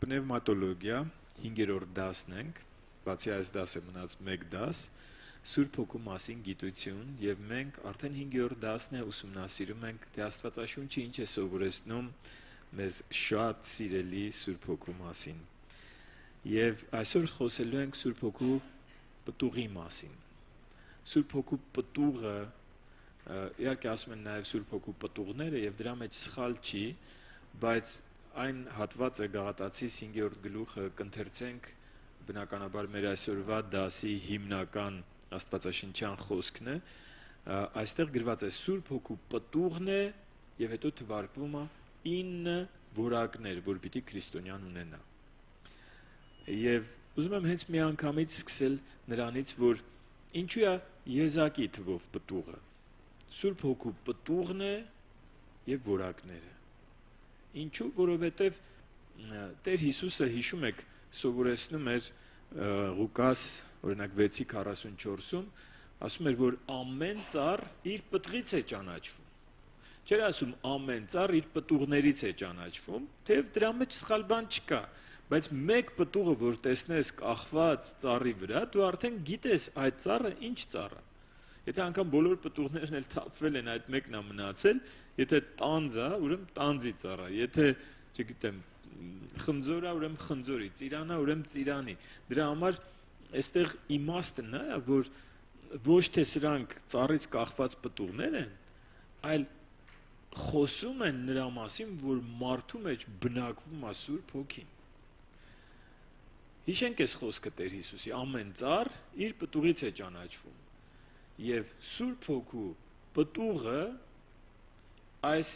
Պնևմատոլոգիա 5-րդ դասն ենք, բացի այս դասը մնաց մեկ դաս, Սուրբ Հոգու մասին գիտություն, եւ մենք արդեն 5-րդ դասն է ուսումնասիրում ենք, թե Աստվածաշունչը ինչ է սովորեցնում մեզ շատ սիրելի Սուրբ Հոգու մասին։ Եվ այսօր խոսելու ենք Սուրբ Հոգու պտուղի մասին։ Սուրբ Հոգու պտուղը, իհարկե ասում են նաև Սուրբ Հոգու պտուղները, եւ դրա մեջ սխալ չի, բայց այն հատվածը Գաղատացիս 5-րդ գլուխը կընթերցենք բնականաբար մեր այսօրվա դասի հիմնական աստվածաշնչյան խոսքն է, այստեղ գրված է Սուրբ Հոգու պտուղն է եւ հետո թվարկվում է 9 որակներ, որ պիտի քրիստոնյան ունենա։ Եվ ուզում եմ հենց մի անգամից սկսել նրանից, որ ինչու է եզակի թվով պտուղը։ Սուրբ Հոգու պտուղն է եւ որակները։ Ինչու, որովհետև Տեր Հիսուսը, հիշում եք, սովորեցնում էր Ղուկաս, օրինակ 6:44-ում, ասում էր, որ ամեն ծառ իր պտղից է ճանաչվում։ Չէր ասում ամեն ծառ իր պտուղներից է ճանաչվում, թեև դրա մեջ սխալ բան չկա, բայց մեկ պտուղը, որ տեսնես կախված ծառի վրա, դու արդեն գիտես այդ ծառը ինչ ծառ է։ Եթե անգամ բոլոր պտուղներն էլ թափվել են, այդ մեկն է մնացել, եթե տանձ է, ուրեմն տանձի ծառ է, եթե, չգիտեմ, խնձոր է, ուրեմն խնձորի, ծիրան է, ուրեմն ծիրանի։ Դրա համար այստեղ իմաստը նա է, որ ոչ թե սրանք ծառից կախված պտուղներ են, այլ խոսում են նրա մասին, որ մարդու մեջ բնակվում է Սուրբ Հոգին։ Հիշենք այս խոսքը Տեր Հիսուսի, ամեն ծառ իր պտուղից է ճանաչվում։ Եվ Սուրբ Հոգու պտուղը այս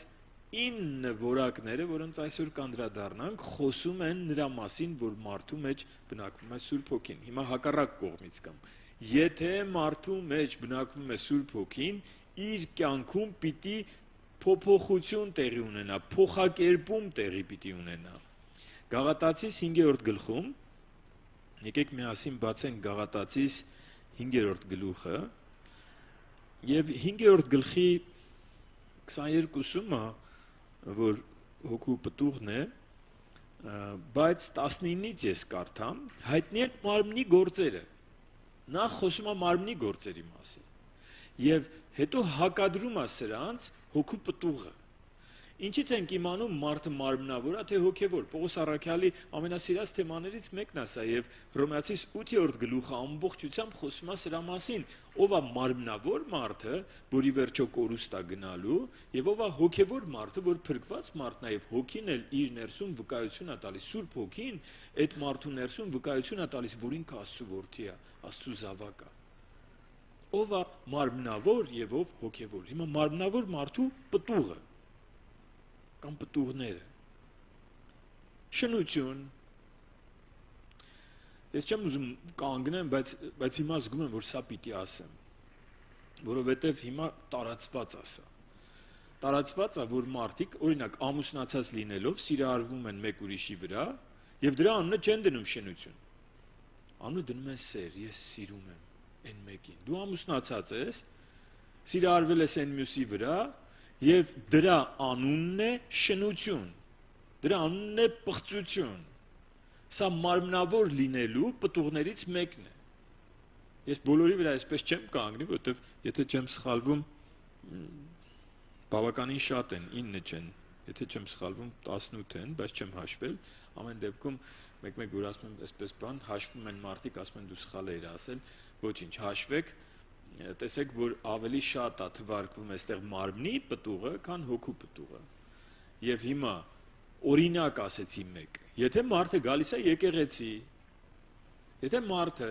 9 որակները, որոնց այսօր կանդրադառնանք, խոսում են նրա մասին, որ մարդու մեջ բնակվում է Սուրբ Հոգին։ Հիմա հակառակ կողմից կամ եթե մարդու մեջ բնակվում է Սուրբ Հոգին, իր կյանքում պիտի փոփոխություն տեղի ունենա, փոխակերպում տեղի պիտի ունենա։ Գաղատացիս 5-րդ գլխում, եկեք միասին բացենք Գաղատացիս 5-րդ գլուխը, եւ 5-րդ գլխի 22-ումը, որ հոգու պտուղն է, բայց 19-ից ես կարդամ, հայտնի են մարմնի գործերը։ Նախ խոսում է մարմնի գործերի մասին։ Եվ հետո հակադրում է սրանց հոգու պտուղը։ Ինչից ենք իմանում մարդը մարմնավոր է, թե հոգևոր։ Պողոս առաքյալի ամենասիրած թեմաներից մեկն է սա, եւ Հռոմեացիս 8-րդ գլուխը ամբողջությամբ խոսում է սրա մասին, ով է մարմնավոր մարդը, որի վերջո կորուստ է գնալու, եւ ով է հոգևոր մարդը, որ փրկված մարդն է, եւ հոգին էլ իր ներսում վկայություն է տալիս, Սուրբ Հոգին այդ մարդու ներսում վկայություն է տալիս, որ ինքը Աստծո որդի է, Աստծո զավակ է։ Ով է մարմնավոր եւ ով հոգևոր։ Հիմա մարմնավոր մարդու պտուղը կամ պտուղները։ Շնություն։ Ես չեմ ուզում կանգնեմ, բայց հիմա զգում եմ, որ սա պիտի ասեմ, որովհետև հիմա տարածված է սա։ Տարածված է, որ մարդիկ, օրինակ, ամուսնացած լինելով, սիրահարվում են մեկ ուրիշի վրա, եւ դրա անունը չեն դնում շնություն։ Անունը դնում են սեր, ես սիրում եմ այն մեկին։ Դու ամուսնացած ես, սիրահարվել ես այն մյուսի վրա, եւ դրա անունն է շնություն, դրա անունն է պղծություն։ Սա մարմնավոր լինելու պտուղներից մեկն է։ Ես բոլորի վրա այսպես չեմ կանգնի, որովհետեւ եթե չեմ սխալվում, բավականին շատ են, 9 չեն, եթե չեմ սխալվում 18 են, բայց չեմ հաշվել, ամեն դեպքում մեկ-մեկ որ ասում եմ այսպես բան, հաշվում են մարդիկ, ասում են դու սխալ ես ասել, ոչինչ, հաշվեք, տեսեք, որ ավելի շատ է թվարկվում այստեղ մարմնի պտուղը, քան հոգու պտուղը։ Եվ հիմա օրինակ ասեցի մեկ, եթե մարդը գալիս է եկեղեցի, եթե մարդը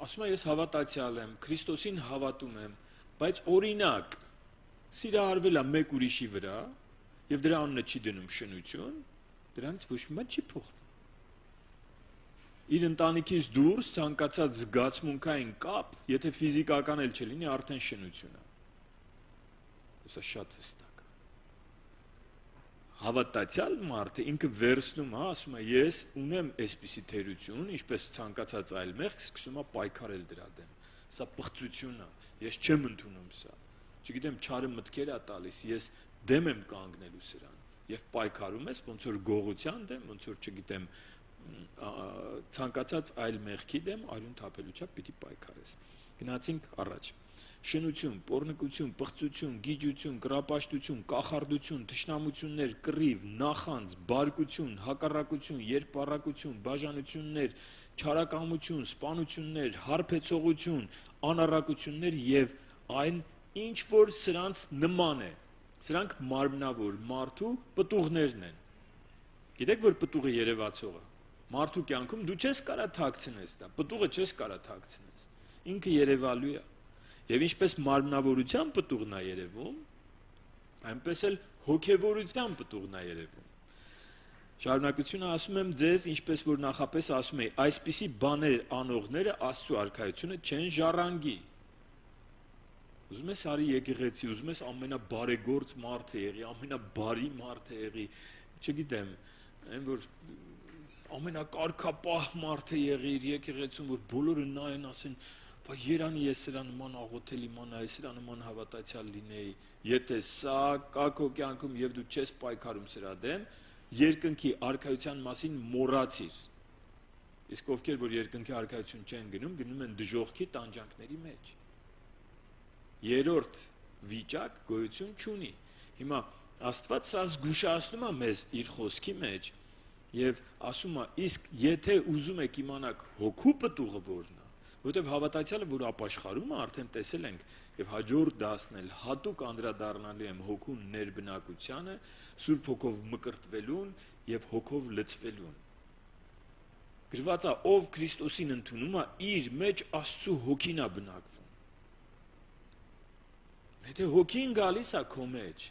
ասում է ես հավատացյալ եմ, Քրիստոսին հավատում եմ, բայց օրինակ սիրահարվել է մեկ ուրիշի վրա, եւ դրա անունը չի դնում շնություն, դրանից ոչ մի բան չի փոխվում։ Իր ընտանիքից դուրս ցանկացած զգացմունքային կապ, եթե ֆիզիկական էլ չլինի, արդեն շնություն է։ Սա շատ հստակ է։ Հավատացյալ մարդը ինքը վերցնում է, ասում է ես ունեմ այսպիսի թերություն, ինչպես ցանկացած այլ մեղք, սկսում է պայքարել դրա դեմ։ Սա պղծություն է, ես չեմ ընդունում սա։ Չգիտեմ, չարը մտքեր է տալիս, ես դեմ եմ կանգնելու սրան։ եւ պայքարում ես ոնց որ գողության դեմ, ոնց որ չգիտեմ ցանկացած այլ մեղքի դեմ արյուն թափելու չափ պիտի պայքարես։ Գնացինք առաջ։ Շնություն, պոռնկություն, պղծություն, գիջություն, կռապաշտություն, կախարդություն, թշնամություններ, կռիվ, նախանձ, բարկություն, հակառակություն, երկպառակություն, բաժանություններ, չարակամություն, սպանություններ, հարբեցողություն, անառակություններ եւ այն ինչ որ սրանց նման է։ Սրանք մարմնավոր մարդու պտուղներն են։ Գիտեք որ պտուղը երևացողը մարդու կյանքում դու չես կարա թաքցնես դա, պտուղը չես կարա թաքցնես։ Ինքը երևալու է։ Եվ ինչպես մարմնավորության պտուղն է երևում, այնպես էլ հոգևորության պտուղն է երևում։ Շարունակությունը ասում եմ ձեզ, ինչպես որ նախապես ասում էի, այսպիսի բաներ անողները Աստծո արքայությունը չեն ժառանգի։ Ուզում ես արի եկեղեցի, ուզում ես ամենաբարեգործ մարդը եղի, ամենաբարի մարդը եղի, չգիտեմ, այն որ ամենակարգապահ մարդը եղի իր եկեղեցում, որ բոլորը նայեն ասեն, «Վայ Երանի ես սրա նման աղոթել իմանայի, սրա նման հավատացյալ լինեի»։ Եթե սա կա քո կյանքում եւ դու չես պայքարում սրա դեմ, երկնքի արքայության մասին մոռացիր։ Իսկ ովքեր որ երկնքի արքայություն չեն գնում, գնում են դժոխքի տանջանքների մեջ։ Երրորդ վիճակ գոյություն չունի։ Հիմա Աստված սա զգուշացնում է մեզ իր խոսքի մեջ եւ ասում է, իսկ եթե ուզում եք իմանաք հոգու պտուղը որն է, որովհետեւ հավատացյալը, որ ապաշխարում է, արդեն տեսել ենք եւ հաջորդ դասնել հատուկ անդրադառնալու եմ հոգու ներբնակությանը, Սուրբ Հոգով մկրտվելուն եւ հոգով լցվելուն։ Գրված է, ով Քրիստոսին ընդունում է, իր մեջ Աստծո հոգին է բնակվում։ Եթե հոգին գալիս է քո մեջ,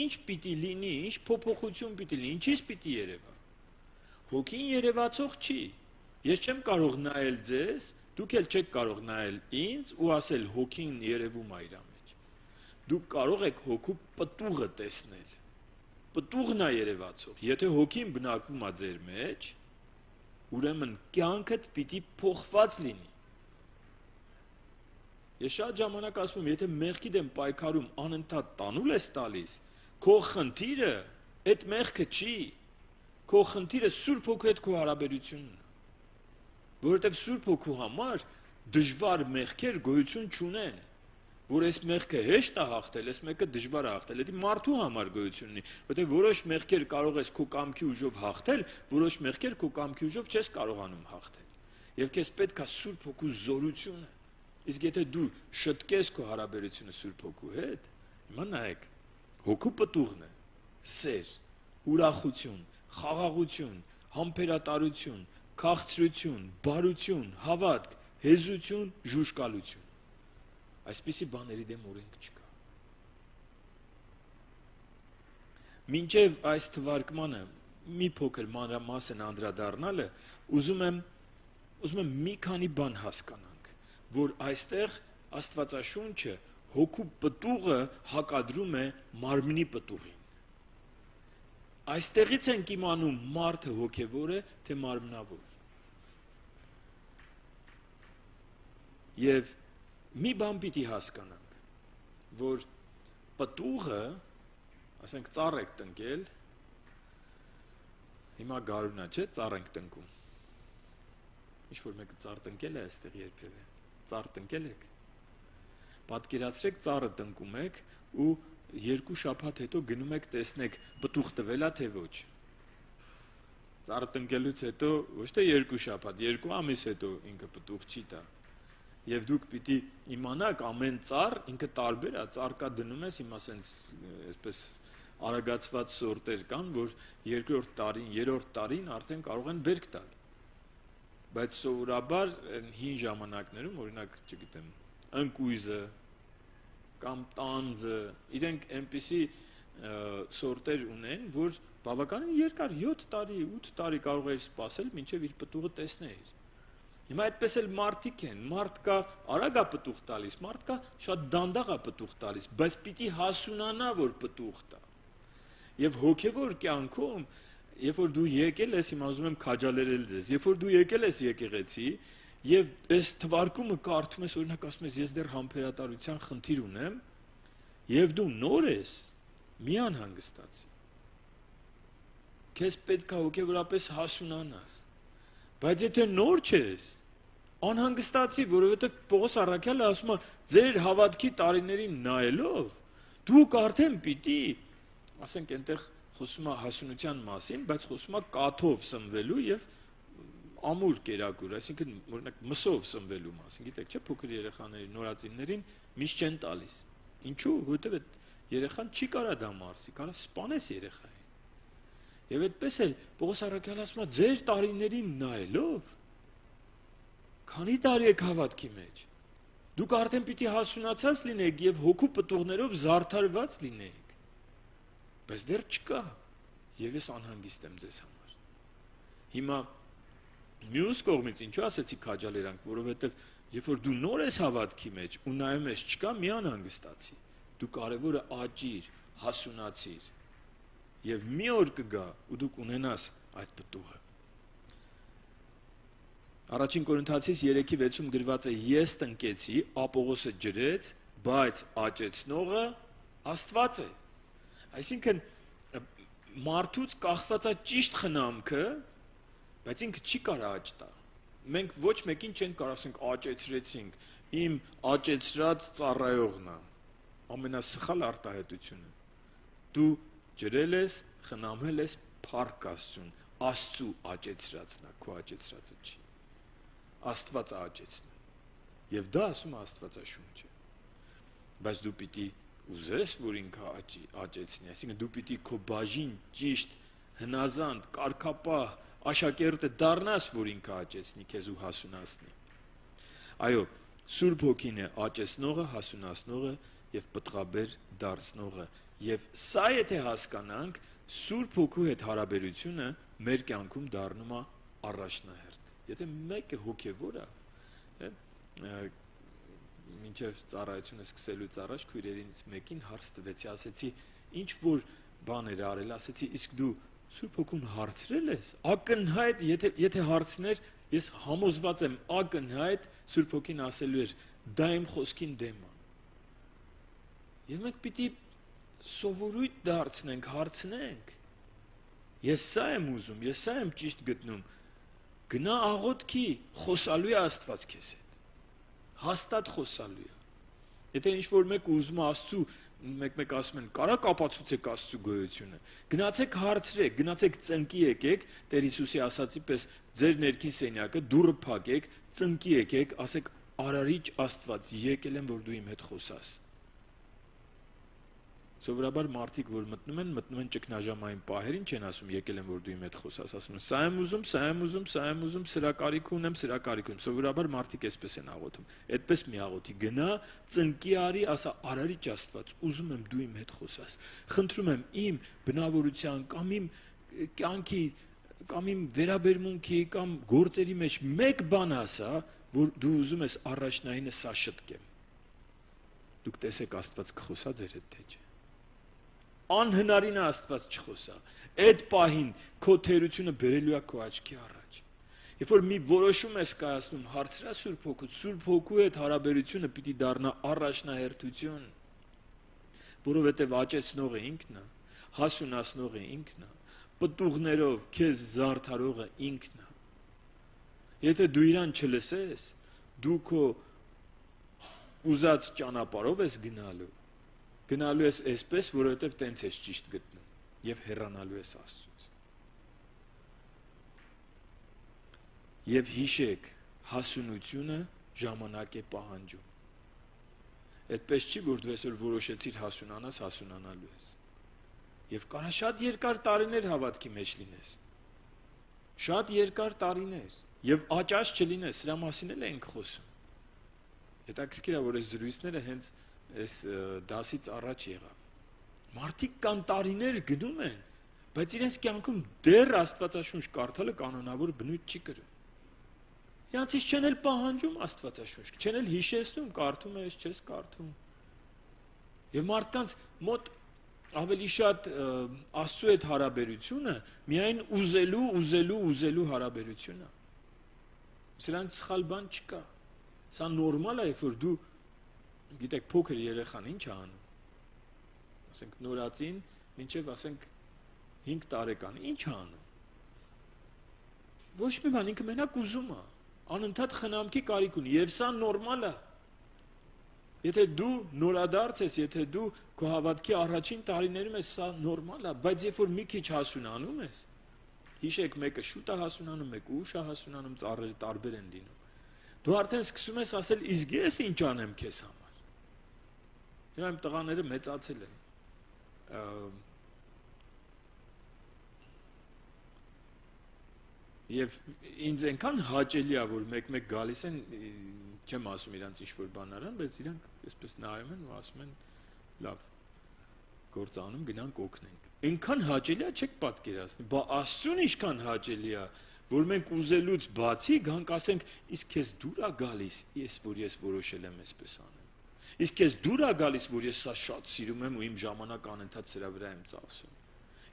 ինչ պիտի լինի, ինչ փոփոխություն պիտի լինի, ինչից պիտի երևա։ Հոգին երևացող չի։ Ես չեմ կարող նայել ձեզ, դուք էլ չեք կարող նայել ինձ ու ասել հոգին երևում է իր մեջ։ Դուք կարող եք հոգու պտուղը տեսնել։ Պտուղն է երևացող։ Եթե հոգին բնակվում է ձեր մեջ, ուրեմն կյանքդ պիտի փոխված լինի։ Ես շատ ժամանակ ասում եմ, եթե մեղքի դեմ պայքարում անընդհատ տանուլ ես տալիս, քո խնդիրը այդ մեղքը չի, քո խնդիրը Սուրբ Հոգու հետ քո հարաբերությունն է, որովհետև Սուրբ Հոգու համար դժվար մեղքեր գոյություն չունեն, որ այս մեղքը հեշտ է հաղթել, այս մեկը դժվար է հաղթել, դա մարդու համար գոյություն ունի, որովհետև որոշ մեղքեր կարող ես քո կամքի ուժով հաղթել, որոշ մեղքեր քո կամքի ուժով չես կարողանում հաղթել, եւ քեզ պետք է Սուրբ Հոգու զորությունը։ Իսկ եթե դու շտկես քո հարաբերությունը Սուրբ Հոգու հետ, հիմա նայեք, հոգու պտուղն է սեր, ուրախություն, խաղաղություն, համբերատարություն, քաղցրություն, բարություն, հավատք, հեզություն, ժուժկալություն։ Այսպիսի բաների դեմ օրենք չկա։ Մինչև այս թվարկմանը մի փոքր մանրամասն անդրադառնալը, ուզում եմ մի քանի բան հասկանանք, որ այստեղ Աստվածաշունչը հոգու պտուղը հակադրում է մարմնի պտուղին։ Այստեղից ենք իմանում մարդը հոգևոր է, թե մարմնավոր։ Եվ մի բան պիտի հասկանանք, որ պտուղը, ասենք ծառ եք տնկել, հիմա գարունա չէ, ծառ ենք տնկում։ Ինչ-որ մեկը ծառ տնկել է այստեղ երբևէ, ծառ տնկել եք։ Պատկերացրեք ծառը տնկում եք ու 2 շաբաթ հետո գնում եք տեսնեք պտուղ տվելա թե ոչ։ Ծառը տնկելուց հետո ոչ թե 2 շաբաթ, 2 ամիս հետո ինքը պտուղ չի տա։ Եվ դուք պիտի իմանաք ամեն ծառ ինքը տարբեր է, ծառ կա դնում ես, հիմա ասենց այսպես արագացված սորտեր կան, որ 2-րդ տարին, 3-րդ տարին արդեն կարող են բերք տալ։ Բայց սովորաբար հին ժամանակներում, օրինակ, չգիտեմ, ընկույզը կամ տանձը, իրենք այնպիսի սորտեր ունեն, որ բավականին երկար 7 տարի, 8 տարի կարող էր սպասել, մինչև իր պտուղը տեսներ։ Հիմա այդպես էլ մարդիկ են, մարդ կա արագ է պտուղ տալիս, մարդ կա շատ դանդաղ է պտուղ տալիս, բայց պիտի հասունանա, որ պտուղ տա։ Եվ հոգևոր կյանքում, երբ որ դու եկել ես, հիմա ուզում եմ քաջալերել ձեզ, երբ որ դու եկել ես եկեղեցի, եւ այս թվարկումը կարդում ես, օրինակ ասում ես, ես դեռ համբերատարության խնդիր ունեմ, եւ դու նոր ես, մի անհանգստացի։ քեզ պետք է հոգեվորապես հասունանաս։ Բայց եթե նոր չես, անհանգստացի, որովհետև Պողոս առաքյալը ասում է, ձեր հավատքի տարիներին նայելով, դուք արդեն պիտի, ասենք այնտեղ խոսում է հասունության մասին, բայց խոսում է կաթով սնվելու եւ ամուր կերակուր, այսինքն օրինակ մսով սնվելու մասին, գիտեք, չէ՞, փոքր երեխաների, նորածիններին միշտ չեն տալիս։ Ինչու՞, որովհետև այդ երեխան չի կարա դա մարսի, կարա սպանես երեխային։ Եվ այդպես էլ Պողոս առաքյալը ասում է, ձեր տարիներին նայելով, քանի տարի եք հավատքի մեջ, դուք արդեն պիտի հասունացած լինեք եւ հոգու պտուղներով զարդարված լինեք։ Բայց դեռ չկա, եւ ես անհանգիստ եմ ձեզ համար։ Հիմա մյուս կողմից ինչու ասեցի քաջալերանք, որովհետեւ երբ որ դու նոր ես հավատքի մեջ ու նայում ես չկա, մի անհանգստացի։ Դու կարևորը աճիր, հասունացիր։ Եվ մի օր կգա ու դուք ունենաս այդ պտուղը։ Առաջին Կորինթացիս 3:6-ում գրված է. ես տնկեցի, Ապողոսը ջրեց, բայց աճեցնողը Աստված է։ Այսինքն մարդուց կախված է ճիշտ խնամքը, բայց ինքը չի կարող աճ տա։ Մենք ոչ մեկին չենք կարող ասենք աճեցրեցինք, իմ աճեցրած ծառայողն է։ Ամենասխալ արտահայտությունը։ Դու ջրել ես, խնամել ես փառք Աստծուն, Աստծու աճեցրածն է, քո աճեցրածը չի։ Աստված աճեցնում։ Եվ դա ասում է Աստվածաշունչը։ Բայց դու պիտի ուզես, որ ինքը աճեցնի, այսինքն դու պիտի քո բաժին ճիշտ, հնազանդ, կարգապահ, աշակերտը դառնաս, որ ինքը աճեցնի, քեզ ու հասունացնի։ Այո, Սուրբ Հոգին է աճեցնողը, հասունացնողը եւ պտղաբեր դարձնողը։ Եվ սա եթե հասկանանք, Սուրբ Հոգու հետ հարաբերությունը մեր կյանքում դառնում է առաջնահերթ։ Եթե մեկը հոգևոր է, մինչև ծառայությունը սկսելուց առաջ քույրերից մեկին հարց տվեցի, ասեցի, ինչ որ բաներ արել, ասեցի, իսկ դու Սուրբ Հոգուն հարցրել ես, ակնհայտ, եթե հարցներ, ես համոզված եմ, ակնհայտ Սուրբ Հոգին ասելու էր, դա իմ խոսքին դեմ է։ Եվ մենք պիտի սովորույթ դարձնենք, հարցնենք։ Ես սա եմ ուզում, ես սա եմ ճիշտ գտնում։ Գնա աղոթքի, խոսալու է Աստված քեզ հետ։ Հաստատ խոսալու է։ Եթե ինչ-որ մեկ ուզում է Աստծու, մեկ ասում են, կարա կապացուցեք Աստծու գոյությունը։ Գնացեք հարցրեք, գնացեք ծնկի եկեք, Տեր Հիսուսի ասացի պես ձեր ներքին սենյակը դուռը փակեք, ծնկի եկեք, ասեք արարիչ Աստված, եկել եմ, որ դու իմ հետ խոսաս։ Սովորաբար մարդիկ, որ մտնում են ճգնաժամային պահերին, չեն ասում եկել եմ, որ դու իմ հետ խոսաս, ասում են սա եմ ուզում, սա եմ ուզում, սա եմ ուզում, սրա կարիք ունեմ, սրա կարիք ունեմ։ Սովորաբար մարդիկ այսպես են աղոթում։ Այդպես մի աղոթի գնա, ծնկի արի, ասա արարիչ Աստված, ուզում եմ դու իմ հետ խոսաս։ Խնդրում եմ իմ բնավորության կամ իմ կյանքի կամ իմ վերաբերմունքի կամ գործերի մեջ մեկ բան ասա, որ դու ուզում ես առաջնայինը սա շտկեմ։ Դուք տեսեք Աստված կխոսա ձեր հետ թե չէ։ Անհնարին է Աստված չխոսա։ Այդ պահին քո թերությունը բերելու է քո աչքի առաջ։ Երբ որ մի որոշում ես կայացնում, հարցրա Սուրբ Հոգուց, Սուրբ Հոգու հետ հարաբերությունը պիտի դառնա առաջնահերթություն, որովհետև աճեցնողը ինքն է, հասունացնողը ինքն է, պտուղներով քեզ զարդարողը ինքն է։ Եթե դու իրան չլսես, դու քո ուզած ճանապարհով ես գնալու ես այսպես, որովհետև տենց ես ճիշտ գտնում եւ հեռանալու ես Աստծուց։ Եվ հիշեք, հասունությունը ժամանակ է պահանջում։ Այդպես չի, որ դու այսօր որոշեցիր հասունանաս, հասունանալու ես։ Եվ կարա շատ երկար տարիներ հավատքի մեջ լինես։ Շատ երկար տարիներ եւ աճած չլինես, սրա մասին էլ ենք խոսում։ Հետաքրքիր է, որ այս զրույցները հենց այս դասից առաջ եղավ։ Մարդիկ կան տարիներ գնում են, բայց իրենց կյանքում դեռ Աստվածաշունչ կարդալը կանոնավոր բնույթ չի կրում։ Իրանցից չեն էլ պահանջում Աստվածաշունչ, չեն էլ հիշեցնում, կարդում ես, չես կարդում։ Եվ մարդկանց մոտ ավելի շատ Աստծու հետ հարաբերությունը միայն ուզելու հարաբերություն է։ Սրանց սխալ բան չկա։ Սա նորմալ է, երբ որ դու գիտեք, փոքր երեխան ինչ է անում։ Ասենք նորածին, մինչև ասենք 5 տարեկան, ինչ անում։ Ոչ մի բան, ինքը մենակ ուզում է, անընդհատ խնամքի կարիք ունի, եւ սա նորմալ է։ Եթե դու նորադարձ ես, եթե դու քո հավատքի առաջին տարիներում ես, սա նորմալ է, բայց երբ որ մի քիչ հասունանում ես, հիշեք, մեկը շուտ է հասունանում, մեկը ուշ է հասունանում, ծառերը տարբեր են լինում։ Դու արդեն սկսում ես ասել, իսկ ես ինչ անեմ քեզ համար։ Եվ այն տղաները մեծացել են։ Եվ ինձ այնքան հաճելի է, որ մեկ-մեկ գալիս են, չեմ ասում իրանց ինչ-որ բան արան, բայց իրանք այսպես նայում են ու ասում են, լավ, գործ անում, գնանք օգնենք։ Այնքան հաճելի է, չեք պատկերացնի, բա Աստծուն ինչքան հաճելի է, որ մենք ուզելուց բացի գանք ասենք, իսկ քեզ դուր է գալիս, որ ես որոշել եմ այսպես անեմ։ Իսկ քեզ դուր է գալիս, որ ես սա շատ սիրում եմ ու իմ ժամանակ անընդհատ սրա վրա եմ ծախսում։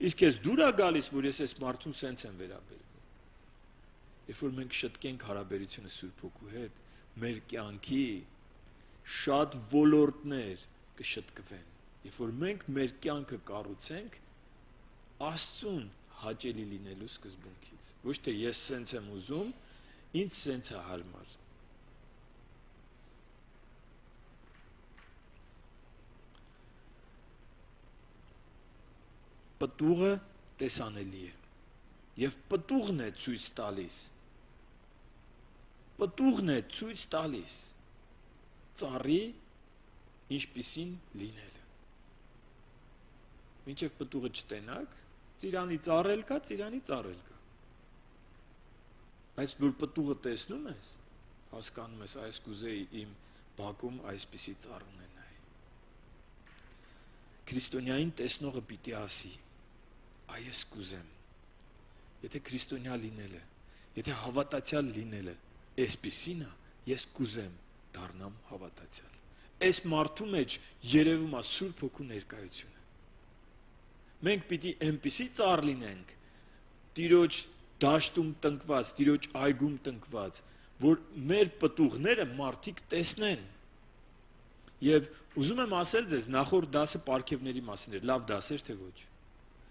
Իսկ քեզ դուր է գալիս, որ ես այս մարդուն սենց եմ վերաբերվում։ Երբ որ մենք շտկենք հարաբերությունը Սուրբ Հոգու հետ, մեր կյանքի շատ ոլորտներ կշտկվեն։ Երբ որ մենք մեր կյանքը կառուցենք Աստծուն հաճելի լինելու սկզբունքից։ Ոչ թե ես սենց եմ ուզում, ինձ սենց է հարմար։ Պտուղը տեսանելի է։ Եվ պտուղն է ցույց տալիս։ Պտուղն է ցույց տալիս ծառի ինչպիսին լինելը։ Մինչև պտուղը չտենակ, ծիրանի ծառել կա, ծիրանի ծառել կա։ Բայց որ պտուղը տեսնում ես, հասկանում ես, այս կուզեի իմ բակում այսպիսի ծառ ունենայի։ Քրիստոնյային տեսնողը պիտի ասի, այս կուզեմ։ Եթե քրիստոնյա լինելը, եթե հավատացյալ լինելը այսպիսին է, ես կուզեմ դառնամ հավատացյալ։ Այս մարդու մեջ երևում է Սուրբ Հոգու ներկայությունը։ Մենք պիտի այնպիսի ծառ լինենք, Տիրոջ դաշտում տնկված, Տիրոջ այգում տնկված, որ մեր պտուղները մարդիկ տեսնեն։ Եվ ուզում եմ ասել ձեզ, նախորդ դասը պարգևների մասին էր, լավ դաս էր, թե ոչ։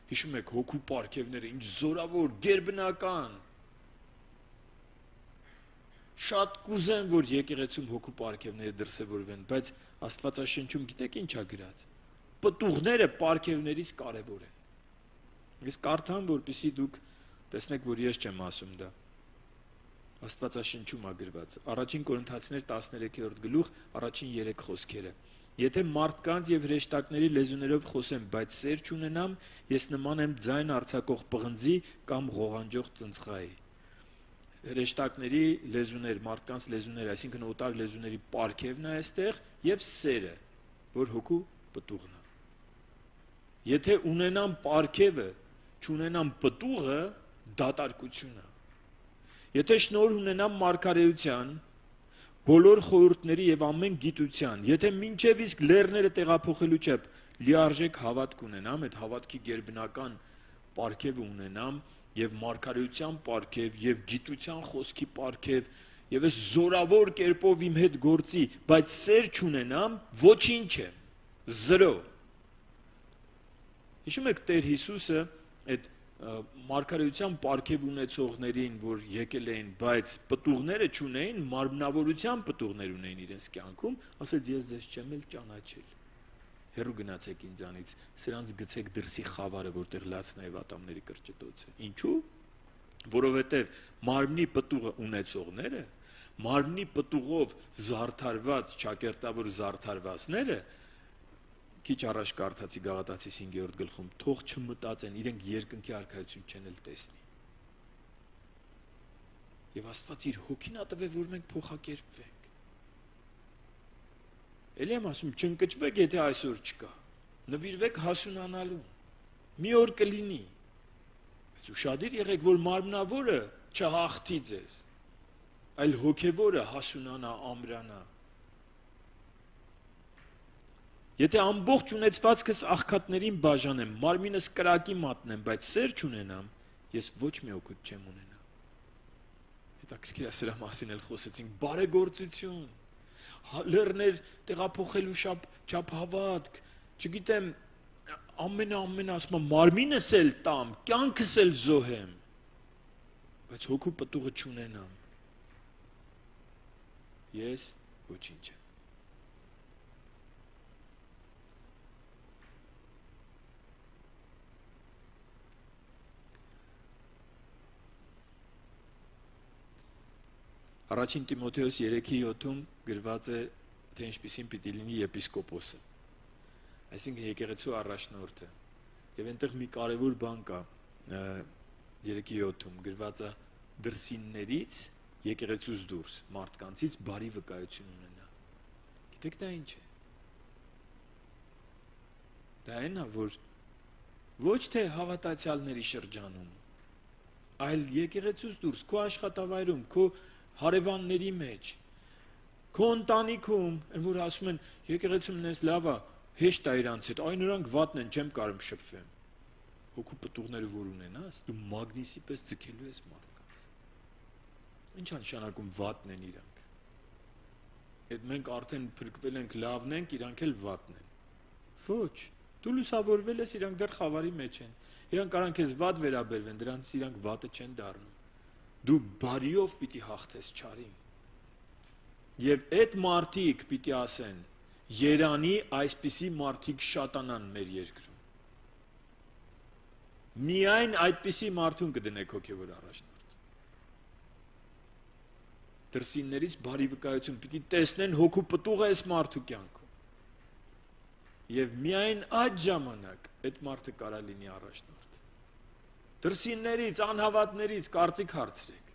Հիշում եք հոգու պարգևները, ինչ զորավոր, գերբնական։ Շատ կուզեմ, որ եկեղեցում հոգու պարգևները դրսևորվեն, բայց Աստվածաշնչում գիտեք ինչ է գրած։ Պտուղները պարգևներից կարևոր են։ Ես կարդամ, որպեսզի դուք տեսնեք, որ ես չեմ ասում դա։ Աստվածաշնչում է գրված։ Առաջին Կորինթացիներ 13-րդ գլուխ, առաջին 3 խոսքերը։ Եթե մարդկանց եւ հրեշտակների լեզուներով խոսեմ, բայց սեր չունենամ, ես նման եմ ձայն արձակող պղնձի կամ ղողանջող ծնցղայի։ Հրեշտակների լեզուներ, մարդկանց լեզուներ, այսինքն օտար լեզուների պարգևն է այստեղ եւ սերը, որ հոգու պտուղն է։ Եթե ունենամ պարգևը, չունենամ պտուղը, դատարկություն է։ Եթե շնորհ ունենամ մարգարեության, բոլոր խորհուրդների եւ ամեն գիտության, եթե մինչև իսկ լեռները տեղափոխելու չափ լիարժեք հավատք ունենամ, այդ հավատքի գերբնական պարգևը ունենամ, եւ մարգարեության պարգև, եւ գիտության խոսքի պարգև, եւ այս զորավոր կերպով իմ հետ գործի, բայց սեր չունենամ, ոչինչ է, 0։ Հիշում եք Տեր Հիսուսը այդ մարգարեության պարգև ունեցողներին, որ եկել էին, բայց պտուղները չունեին, մարմնավորության պտուղներ ունեին իրենց կյանքում, ասեց ես ձեզ չեմ էլ ճանաչել։ Հեռու գնացեք ինձանից, սրանց գցեք դրսի խավարը, որտեղ լացն է եւ ատամների կրճտոց է։ Ինչու՞։ Որովհետեւ մարմնի պտուղը ունեցողները, մարմնի պտուղով զարդարված, ճակերտավոր զարդարվածները, քիչ առաջ կարդացի Գաղատացիս 5-րդ գլխում, թող չմտածեն, իրենք երկնքի արքայություն չեն էլ տեսնի։ Եվ Աստված իր հոգին ա տվել, որ մենք փոխակերպվենք։ Էլի եմ ասում, չընկճվեք, եթե այսօր չկա, նվիրվեք հասունանալուն, մի օր կլինի, բայց ուշադիր եղեք, որ մարմնավորը չհաղթի ձեզ, այլ հոգևորը հասունանա, ամրանա։ Եթե ամբողջ ունեցվածքս աղքատներին բաժանեմ, մարմինս կրակի մատնեմ, բայց սեր չունենամ, ես ոչ մի օգուտ չեմ ունենա։ Հետաքրքիր է, սրա մասին էլ խոսեցինք, բարեգործություն, լեռներ տեղափոխելու չափ հավատք, չգիտեմ, ամեն ասում մարմինս էլ տամ, կյանքս էլ զոհեմ, բայց հոգու պտուղը չունենամ։ Ես ոչինչ եմ։ Առաջին Տիմոթեոս 3:7-ում գրված է, թե ինչպիսին պիտի լինի եպիսկոպոսը, այսինքն եկեղեցու առաջնորդը, եւ այնտեղ մի կարևոր բան կա 3:7-ում գրված է դրսիններից եկեղեցուց դուրս մարդկանցից բարի վկայություն ունենա։ Գիտեք դա ինչ է։ Դա այն է, որ ոչ թե հավատացյալների շրջանում, այլ եկեղեցուց դուրս, քո աշխատավայրում, քո հարևանների մեջ, քո ընտանիքում, որ ասում են եկեղեցում նես լավ է, հեշտ է իրանց հետ, այն նրանք վատն են, չեմ կարող շփվեմ։ Հոգու պտուղները որ ունենաս, դու մագնիսի պես ձգելու ես մարդկանց։ Ինչ է նշանակում վատն են իրանք։ Այդ մենք արդեն փրկվել ենք, լավն ենք, իրանք էլ վատն են։ Ոչ, դու լուսավորվել ես, իրանք դեռ խավարի մեջ են։ Իրանք կարող են վատ վերաբերվեն, դրանից իրանք վատը չեն դառնում։ Դու բարիով պիտի հաղթես չարին։ Եվ այդ մարդիկ պիտի ասեն, երանի այսպիսի մարդիկ շատանան մեր երկրում։ Միայն այդպիսի մարդուն կդնեք հոգևոր առաջնորդ։ Դրսիններից բարի վկայություն պիտի տեսնեն հոգու պտուղը այս մարդու կյանքում։ Եվ միայն այդ ժամանակ այդ մարդը կարա լինի առաջնորդ։ Դրսիններից, անհավատներից կարծիք հարցրեք։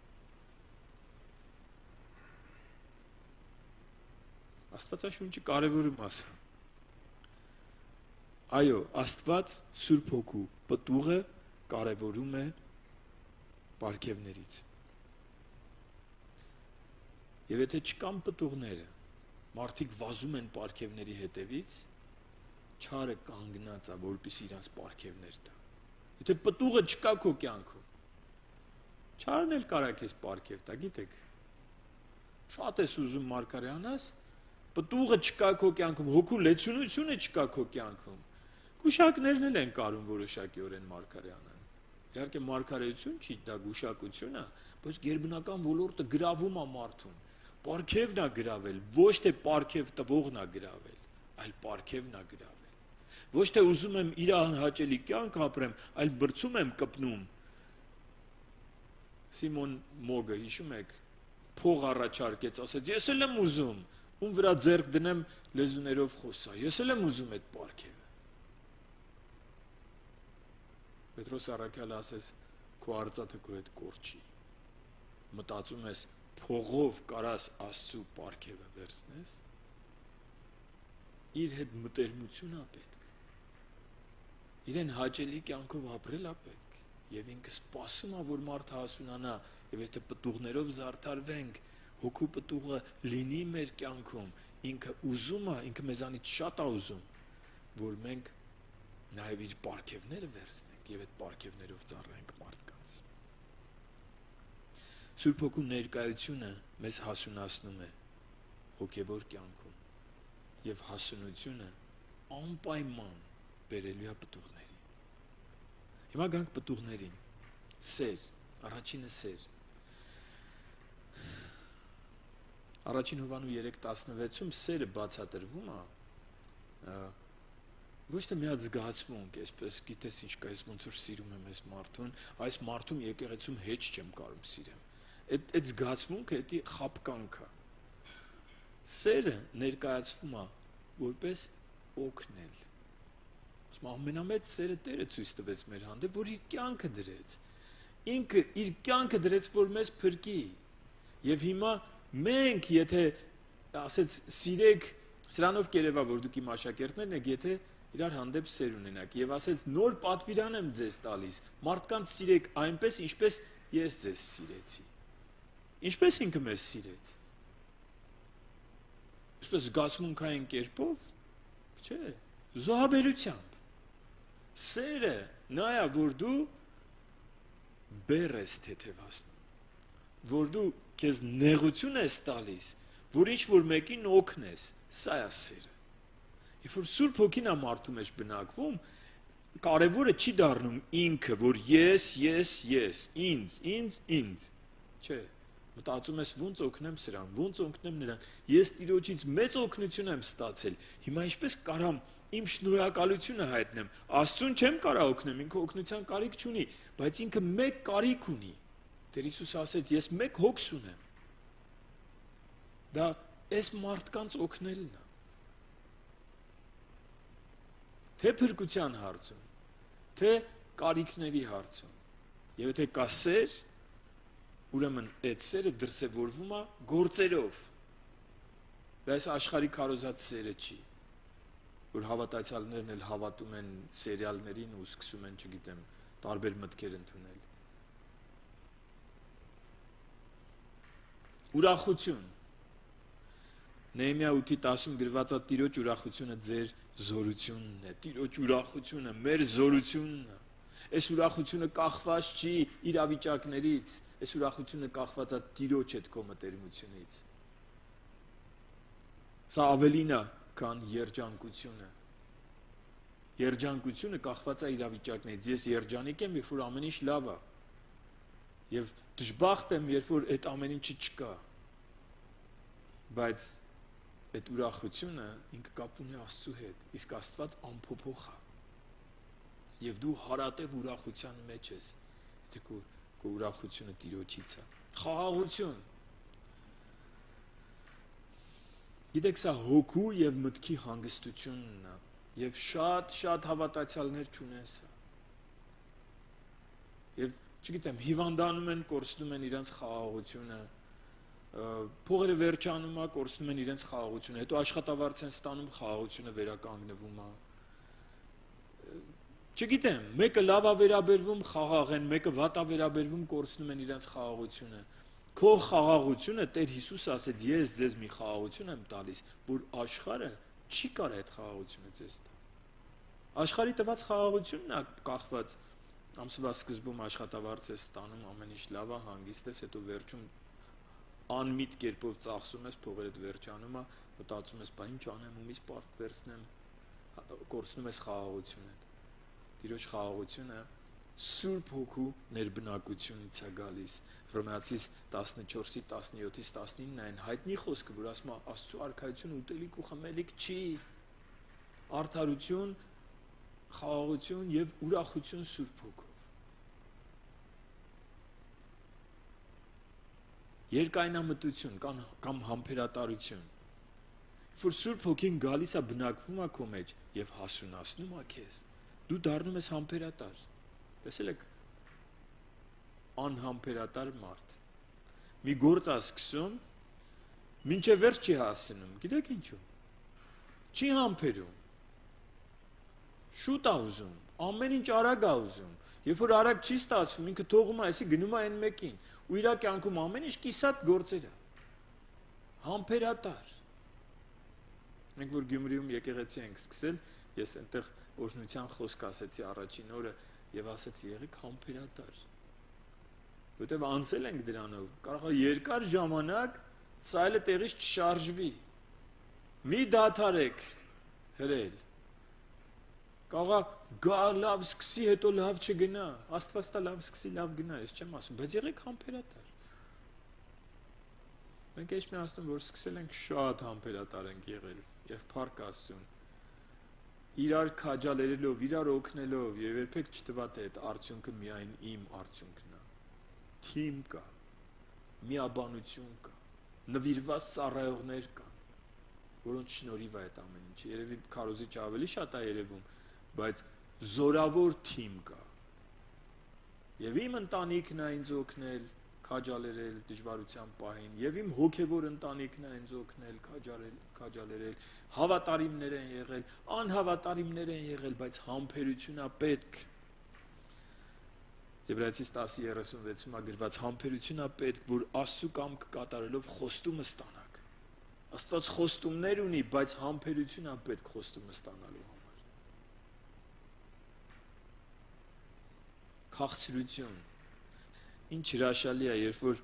Աստվածաշունչը կարևորում ասա։ Այո, Աստված Սուրբ Հոգու պտուղը կարևորում է պարգևներից։ Եվ եթե չկան պտուղները, մարդիկ վազում են պարգևների հետևից, չարը կանգնած է, որպեսզի իրանց պարգևներ տա։ Եթե պտուղը չկա քո կյանքում, չարն էլ կարա քեզ պարգև տա, գիտեք։ Շատ ես ուզում մարգարեանաս, պտուղը չկա քո կյանքում, հոգու լեցունությունը չկա քո կյանքում։ Գուշակներն էլ են կարում որոշակիորեն մարգարեանան։ Իհարկե մարգարեություն չի, դա գուշակություն է, բայց գերբնական ոլորտը գրավում է մարդուն։ Պարգևն է գրավել, ոչ թե պարգև տվողն է գրավել, այլ պարգևն է գրավել։ Ոչ թե ուզում եմ իր անհաճելի կյանք ապրեմ, այլ բրցում եմ կպնում։ Սիմոն Մոգը, հիշում եք, փող առաջարկեց, ասեց, ես էլ եմ ուզում, ում վրա ձեռք դնեմ լեզուներով խոսա, ես էլ եմ ուզում այդ պարգևը։ Պետրոս առաքյալը ասեց, քո արծաթը քո հետ կորչի։ Մտածում ես, փողով կարաս Աստծու պարգևը վերցնես, իր հետ մտերմություն է պետք։ Իրեն հաճելի կյանքով ապրել է պետք, եւ ինքը սպասում է, որ մարդը հասունանա, եւ եթե պտուղներով զարդարվենք, հոգու պտուղը լինի մեր կյանքում, ինքը ուզում է, ինքը մեզանից շատ է ուզում, որ մենք նաեւ իր պարգևները վերցնենք եւ այդ պարգևներով ծառայենք մարդկանց։ Սուրբ Հոգու ներկայությունը մեզ հասունացնում է հոգևոր կյանքում եւ հասունությունը անպայման բերելու է պտուղների։ Հիմա գանք պտուղներին։ Սեր, առաջինը սեր։ Առաջին Հովհաննես 3:16-ում սերը բացատրվում է ոչ թե մի հատ զգացմունք, այսպես գիտես ինչ կա, ես ոնց որ սիրում եմ այս մարդուն, այս մարդում եկեղեցում հետ չեմ կարող սիրեմ։ Այդ զգացմունքը դա խապկանք է։ Սերը ներկայացվում է որպես օգնել։ Ամենամեծ սերը Տերը ցույց տվեց մեր հանդեպ, որ իր կյանքը դրեց։ Ինքը իր կյանքը դրեց, որ մեզ փրկի։ Եվ հիմա մենք, եթե ասեց սիրեք, սրանով կերևա, որ դուք իմ աշակերտներն եք, եթե իրար հանդեպ սեր ունենաք, եւ ասեց նոր պատվիրան եմ ձեզ տալիս, մարդկանց սիրեք այնպես, ինչպես ես ձեզ սիրեցի։ Ինչպես ինքը մեզ սիրեց։ Ինչպես զգացմունքային կերպով, չէ, զոհաբերությամբ։ Սերը նա է, որ դու բեռ ես թեթևացնում, որ դու քեզ նեղություն ես տալիս, որ ինչ-որ մեկին օգնես, սա է սերը։ Երբ որ Սուրբ Հոգին է մարդու մեջ բնակվում, կարևորը չի դառնում ինքը, որ ես, ինձ, չէ, մտածում ես ոնց օգնեմ սրան, ոնց օգնեմ նրան, ես Տիրոջից մեծ օգնություն եմ ստացել, հիմա ինչպես կարամ իմ շնորհակալությունը հայտնեմ, Աստծուն չեմ կարող օգնեմ, ինքը օգնության կարիք չունի, բայց ինքը մեկ կարիք ունի, Տեր Հիսուս ասեց, ես մեկ հոգս ունեմ, դա այս մարդկանց օգնելն է, թե փրկության հարցում, թե կարիքների հարցում, եւ եթե կա սեր, ուրեմն այդ սերը դրսևորվում է գործերով, դա այս աշխարհի քարոզած սերը չի, որ հավատացյալներն էլ հավատում են սերիալներին ու սկսում են, չգիտեմ, տարբեր մտքեր ընդունել։ Ուրախություն։ Նեհեմիա 8:10 գրված է Տիրոջ ուրախությունը ձեր զորությունն է, Տիրոջ ուրախությունը մեր զորությունն է։ Այս ուրախությունը կախված չի իրավիճակներից, այս ուրախությունը կախված է Տիրոջ հետ քո մտերմությունից։ Սա ավելին է, քան երջանկությունը։ Երջանկությունը կախված է իրավիճակներից։ Ես երջանիկ եմ, երբ որ ամեն ինչ լավ է։ Եվ դժբախտ եմ, երբ որ այդ ամեն ինչը չկա։ Բայց այդ ուրախությունը ինքը կապ ունի Աստծու հետ, իսկ Աստված անփոփոխ է։ Եվ դու հարատև ուրախության մեջ ես, եթե քո ուրախությունը Տիրոջից է։ Խաղաղություն։ Գիտեք, սա հոգու եւ մտքի հանգստությունն է, եւ շատ հավատացյալներ չունեն սա։ Եվ չգիտեմ, հիվանդանում են, կորցնում են իրենց խաղաղությունը, փողերը վերջանում է, կորցնում են իրենց խաղաղությունը, հետո աշխատավարձ են ստանում, խաղաղությունը վերականգնվում է։ Չգիտեմ, մեկը լավ է վերաբերվում, խաղաղ են, մեկը վատ է վերաբերվում, կորցնում են իրենց խաղաղությունը։ Քո խաղաղությունը Տեր Հիսուսը ասեց, ես ձեզ մի խաղաղություն եմ տալիս, որ աշխարհը չի կարող այդ խաղաղությունը ձեզ տա։ Աշխարհի տված խաղաղությունն է կախված ամսվա սկզբում աշխատավարձ ես ստանում, ամեն ինչ լավ է, հանգիստ ես, հետո վերջում անմիտ կերպով ծախսում ես, փողերդ վերջանում է, մտածում ես, բա ինչ անեմ, ումից պարտք վերցնեմ, կորցնում ես խաղաղությունը։ Տիրոջ խաղաղությունը Սուրբ Հոգու ներբնակությունից է գալիս։ Հռոմեացիս 14:17-19 այն հայտնի խոսքը, որ ասում է Աստծո արքայությունը ուտելիք ու խմելիք չի, արդարություն, խաղաղություն եւ ուրախություն Սուրբ Հոգով։ Երկայնամտություն կամ համբերատարություն, որ Սուրբ Հոգին գալիս է բնակվում է քո մեջ եւ հասունացնում է քեզ, դու դառնում ես համբերատար։ Տեսել եք անհամբերատար մարդ։ Մի գործ է սկսում, մինչև վերջ չի հասնում, գիտեք ինչու։ Չի համբերում։ Շուտ է ուզում, ամեն ինչ արագ է ուզում։ Երբ որ արագ չի ստացվում, ինքը թողում է, այսի գնում է այն մեկին, ու իր կյանքում ամեն ինչ կիսատ գործեր է։ Համբերատար։ Մենք որ Գյումրիում եկեղեցի ենք սկսել, ես այնտեղ օրհնության խոսք ասեցի առաջին օրը եւ ասեցի եղեք համբերատար։ Որտեւ անցել ենք դրանով, կարող է երկար ժամանակ սա էլ տեղից չշարժվի։ Մի դադարեք հրել։ Կարող է գա լավ սկսի, հետո լավ չգնա։ Աստված տա լավ սկսի, լավ գնա, ես չեմ ասում, բայց եղեք համբերատար։ Մենք էս մի ասում, որ սկսել ենք շատ համբերատար ենք եղել եւ փառք Աստծուն։ Իրար քաջալերելով, իրար օգնելով եւ երբեք չտվա թե այդ արդյունքը միայն իմ արդյունքն է։ Թիմ կա, միաբանություն կա, նվիրված ծառայողներ կան, որոնց շնորհիվ է այդ ամեն ինչը։ Երևի քարոզիչ ավելի շատ է երևում, բայց զորավոր թիմ կա։ Եվ իմ ընտանիքն է ինձ օգնել, քաջալերել դժվարության պահին, եւ իմ հոգեվոր ընտանիքն է ինձ օգնել, քաջալերել, հավատարիմներ են եղել, անհավատարիմներ են եղել, բայց համբերությունն է պետք։ Եբրայեցիս 10:36-ում է գրված համբերությունն է պետք, որ Աստծո կամքը կատարելով խոստումը ստանաք։ Աստված խոստումներ ունի, բայց համբերությունն է պետք խոստումը ստանալու համար։ Քաղցրություն։ Ինչ հրաշալի է, երբ որ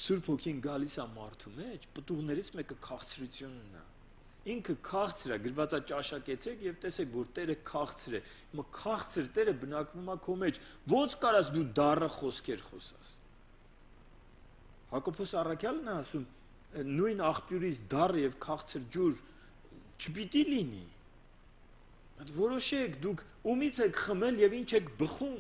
Սուրբ Հոգին գալիս է մարդու մեջ, պտուղներից մեկը քաղցրությունն է։ Ինքը քաղցր է, գրված է ճաշակեցեք եւ տեսեք, որ Տերը քաղցր է։ Հիմա քաղցր Տերը բնակվում է քո մեջ։ Ոնց կարաս դու դառը խոսքեր խոսաս։ Հակոբոս առաքյալն է ասում, նույն աղբյուրից դառը եւ քաղցր ջուր չպիտի լինի։ Այդ որոշեք դուք ումից եք խմել եւ ինչ եք բխում։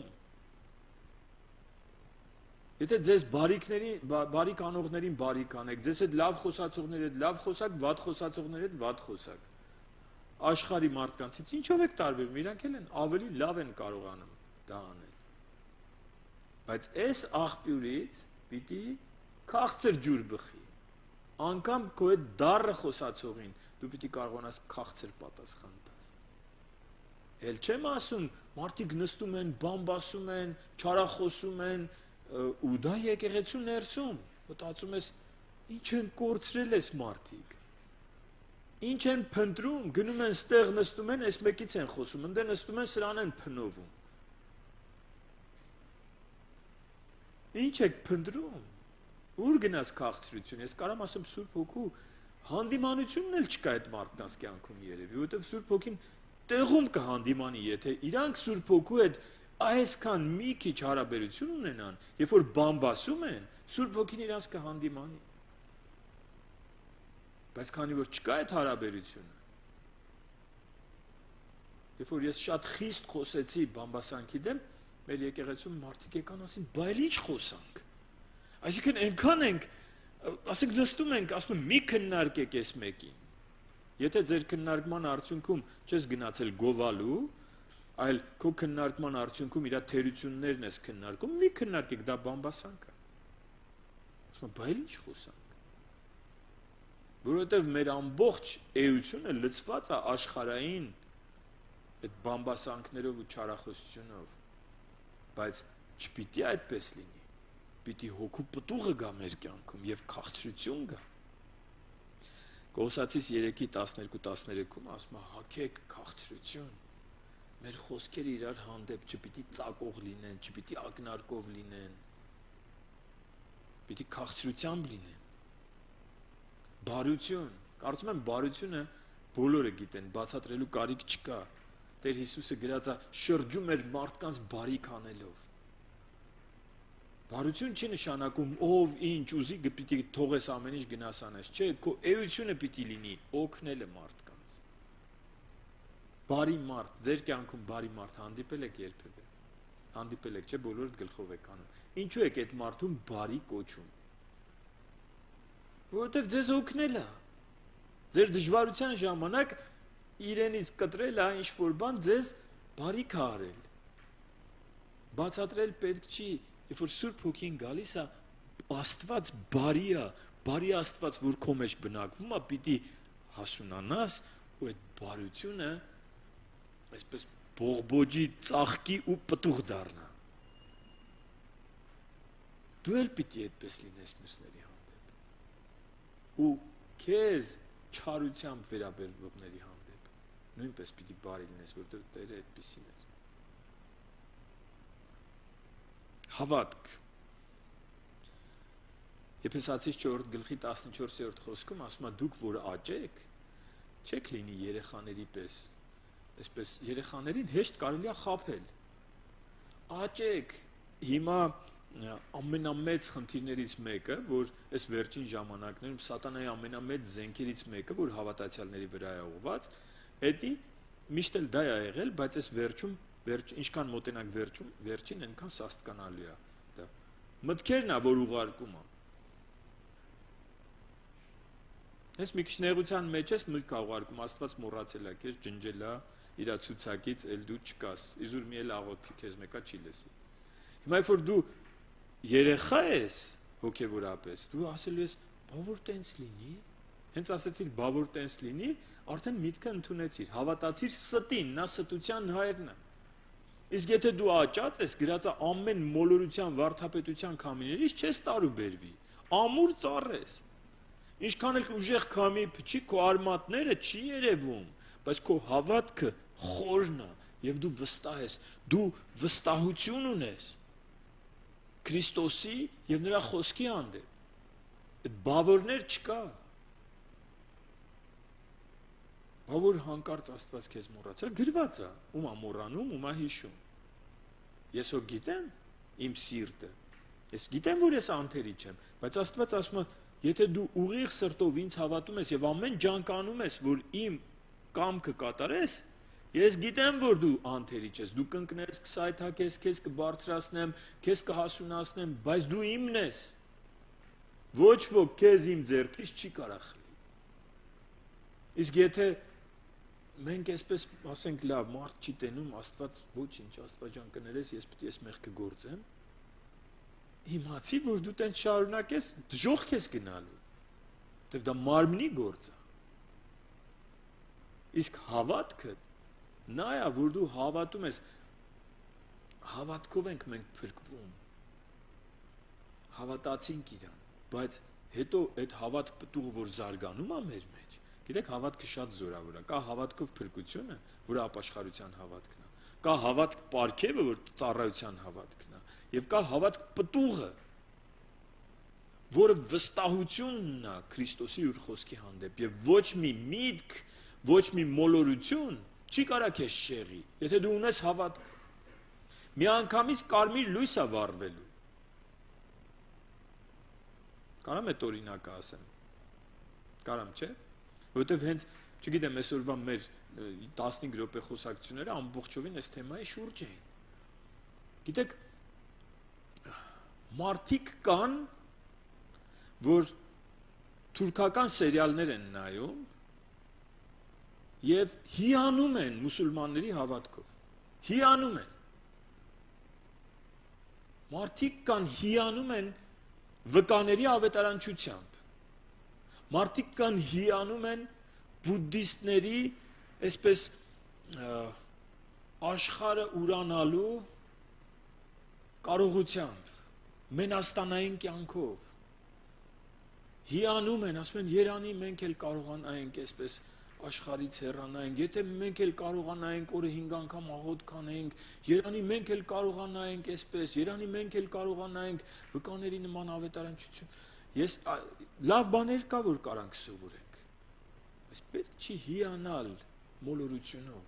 Եթե ձեզ բարիք անողներին բարիք անեք, ձեզ հետ լավ խոսացողների հետ լավ խոսակ, վատ խոսացողների հետ վատ խոսակ։ Աշխարհի մարդկանցից ինչով եք տարբերվում, իրանք էլ են ավելի լավ են կարողանում դա անել։ Բայց այս աղբյուրից պիտի քաղցր ջուր բխի։ Անկամ քո այդ դառը խոսացողին դու պիտի կարողանաս քաղցր պատասխան տաս։ Էլ չեմ ասում, մարդիկ նստում են, բամբասում են, չարախոսում են, ու դա եկեղեցու ներսում, մտածում ես, ինչ են կորցրել ես մարդիկ, ինչ են փնտրում, գնում են ստեղ նստում են, այս մեկից են խոսում, ընդե նստում են սրան են փնովում, ինչ եք փնտրում, ուր գնաց քաղցրություն, ես կարամ ասեմ Սուրբ Հոգու հանդիմանությունն էլ չկա այդ մարդկանց կյանքում երևի, որովհետև Սուրբ Հոգին տեղում կհանդիմանի, եթե իրանք Սուրբ Հոգու հետ այսքան մի քիչ հարաբերություն ունենան, երբ որ բամբասում են, Սուրբ Հոգին իրանց կհանդիմանի։ Բայց քանի որ չկա այդ հարաբերությունը, երբ որ ես շատ խիստ խոսեցի բամբասանքի դեմ, մեր եկեղեցում մարդիկ եկան ասին, բայց ինչ խոսանք։ Այսինքն այնքան ենք, ասենք նստում ենք, ասում եմ մի քննարկեք այս մեկին։ Եթե ձեր քննարկման արդյունքում չես գնացել գովալու, այլ քո քննարկման արդյունքում իր թերություններն ես քննարկում, մի քննարկեք, դա բամբասանք է։ Ասում եմ, բայց ինչ խոսանք։ Որովհետև մեր ամբողջ էությունը լցված է աշխարհային այդ բամբասանքներով ու չարախոսությունով, բայց չպիտի այդպես լինի, պիտի հոգու պտուղը գա մեր կյանքում և քաղցրություն գա։ Կողոսացիս 3:12-13-ում ասում է հագեք քաղցրություն, մեր խոսքերը իրար հանդեպ չպիտի ծակող լինեն, չպիտի ակնարկով լինեն, պիտի քաղցրությամբ լինեն։ Բարություն, կարծում եմ բարությունը բոլորը գիտեն, բացատրելու կարիք չկա։ Տեր Հիսուսը գրած է շրջում էր մարդկանց բարիք անելով։ Բարություն չի նշանակում ով ինչ ուզի պիտի թողես ամեն ինչ գնաս անես, չէ, քո էությունը պիտի լինի օգնելը մարդկանց։ Բարի մարդ, ձեր կյանքում բարի մարդ հանդիպել եք երբևէ։ Հանդիպել եք, չէ, բոլորդ գլխով եք անում։ Ինչու եք այդ մարդուն բարի կոչում։ Որովհետև ձեզ օգնել է։ Ձեր դժվարության ժամանակ իրենից կտրել է ինչ-որ բան ձեզ բարիք է արել։ Բացատրել պետք չի, երբ որ Սուրբ Հոգին գալիս է, Աստված բարի է, բարի Աստված, որ քո մեջ բնակվում է, պիտի հասունանաս ու այդ բարությունը այսպես բողբոջի, ծաղկի ու պտուղ դառնա։ Դու էլ պիտի այդպես լինես մյուսների հանդեպ։ Ու քեզ չարությամբ վերաբերվողների հանդեպ նույնպես պիտի բարի լինես, որովհետև Տերը այդպիսին է։ Հավատք։ Եփեսացիս 4:14 խոսքում ասում է դուք որ աճեք, չեք լինի երեխաների պես։ Այսպես երեխաներին հեշտ կարելի է խաբել։ Աճեք։ Հիմա ամենամեծ խնդիրներից մեկը, որ այս վերջին ժամանակներում սատանայի ամենամեծ զենքերից մեկը, որ հավատացյալների վրա է ուղղված, դա միշտ էլ դա է եղել, բայց այս վերջում ինչքան մոտենանք վերջին, այնքան սաստկանալու է դա։ Մտքերն է, որ ուղարկում է։ Ես մի քիչ նեղության մեջ ես մտք ուղարկում, Աստված մոռացել է քեզ, ջնջել է իր ցուցակից, էլ դու չկաս։ Իզուր մի էլ աղոթի քեզ մեկա չի լսի։ Հիմա որ դու երեխա ես հոգևորապես, դու ասելու ես, բա որ տենց լինի։ Հենց ասեցիր, բա որ տենց լինի, արդեն միտքը ընդունեցիր, հավատացիր ստին, նա ստության հայրն է։ Իսկ եթե դու աճած ես, գրած է ամեն մոլորության վարդապետության քամիներից չես տարուբերվի, ամուր ծառ ես։ Ինչքան էլ ուժեղ քամի փչի, քո արմատները չի երևում, բայց քո հավատքը խորն է եւ դու վստահ ես, դու վստահություն ունես Քրիստոսի եւ նրա խոսքի հանդեպ։ Այդ բավորներ չկա։ Բա որ հանկարծ Աստված քեզ մոռացել, գրված է, ումա մոռանում, ումա հիշում։ Ես հո գիտեմ իմ սիրտը։ Ես գիտեմ, որ ես անթերի չեմ, բայց Աստված ասում է, եթե դու ուղիղ սրտով ինձ հավատում ես եւ ամեն ջանք անում ես, որ իմ կամքը կատարես, ես գիտեմ, որ դու անթերի չես, դու կընկնես, կսայթաքես, քեզ կբարձրացնեմ, քեզ կհասունացնեմ, բայց դու իմն ես։ Ոչ ոք քեզ իմ ձեռքից չի կարող խլի։ Իսկ եթե մենք այսպես ասենք, լավ, մարդ չի տենում, Աստված ոչինչ, Աստված ջան կներես, ես պետք է այս մեղքը գործեմ, իմացի, որ դու տենց շարունակես, դժոխք ես գնալու, որտեղ դա մարմնի գործ է։ Իսկ հավատքը նա է, որ դու հավատում ես, հավատքով ենք մենք փրկվում, հավատացինք իրան, բայց հետո այդ հավատք պտուղը, որ զարգանում է մեր մեջ, գիտեք, հավատքը շատ զորավոր է, կա հավատքով փրկությունը, որը ապաշխարության հավատքն է, կա հավատք պարգևը, որ ծառայության հավատքն է, եւ կա հավատք պտուղը, որը վստահությունն է Քրիստոսի իր խոսքի հանդեպ, եւ ոչ մի միտք, ոչ մի մոլորություն չի կարող քեզ շեղի, եթե դու ունես հավատք։ Միանգամից կարմիր լույս է վառվելու։ Կարամ այդ օրինակը ասեմ։ Կարամ, չէ՞։ Որովհետև հենց, չգիտեմ, այսօրվա մեր 15 րոպե խոսակցությունները ամբողջովին այս թեմայի շուրջ էին։ Գիտեք, մարդիկ կան, որ թուրքական սերիալներ են նայում եւ հիանում են մուսուլմանների հավատքով։ Հիանում են։ Մարդիկ կան հիանում են վկաների ավետարանչությամբ։ Մարդիկ կան հիանում են բուդդիստների այսպես աշխարհը ուրանալու կարողությամբ, մենաստանային կյանքով։ Հիանում են, ասում են, երանի մենք էլ կարողանայինք այսպես աշխարհից հեռանայինք, եթե մենք էլ կարողանայինք օրը 5 անգամ աղոթ կանենք, երանի մենք էլ կարողանայինք այսպես, երանի մենք էլ կարողանայինք վկաների նման ավետարանչություն։ Ես լավ բաներ կա, որ կարանք սովորենք, բայց պետք չի հիանալ մոլորությունով,